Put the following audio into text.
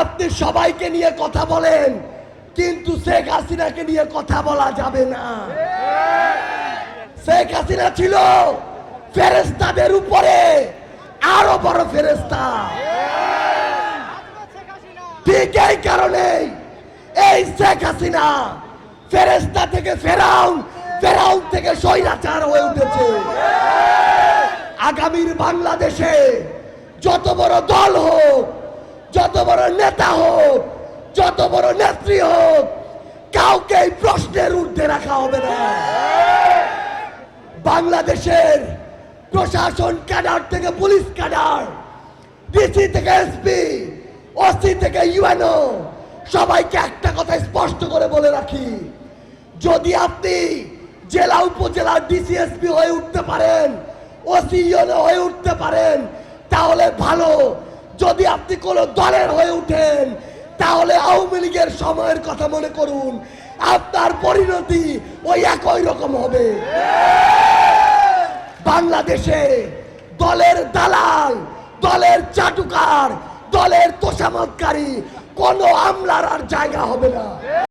আপনি সবাইকে নিয়ে কথা বলেন, কিন্তু শেখ হাসিনাকে নিয়ে কথা বলা যাবে না। শেখ হাসিনা ছিল ফেরেশতাদের উপরে আরো বড় ফেরেশতা। ঠিক এই কারণে এই শেখ হাসিনা ফেরেশতা থেকে ফেরাউন, ফেরাউন থেকে স্বৈরাচার হয়ে উঠেছে। আগামীর বাংলাদেশে যত বড় দল হোক, যত বড় নেতা হোক, যত বড় নেত্রী হোক, কাউকে এই প্রশ্নের ঊর্ধ্বে রাখা হবে না। বাংলাদেশের প্রশাসন ক্যাডার থেকে পুলিশ ক্যাডার, ডিসি থেকে এসপি, ওসি থেকে ইউএনও, সবাইকে একটা কথা স্পষ্ট করে বলে রাখি, যদি আপনি জেলা উপজেলার ডিসি এসপি হয়ে উঠতে পারেন, ওসি ইউএনও হয়ে উঠতে পারেন, তাহলে ভালো। যদি আপনি কোনো দলের হয়ে উঠেন, তাহলে আওয়ামী লীগের সময়ের কথা মনে করুন, আপনার পরিণতি ওই একই রকম হবে। বাংলাদেশে দলের দালাল, দলের চাটুকার, দলের তোষামতকারী কোন আমলার আর জায়গা হবে না।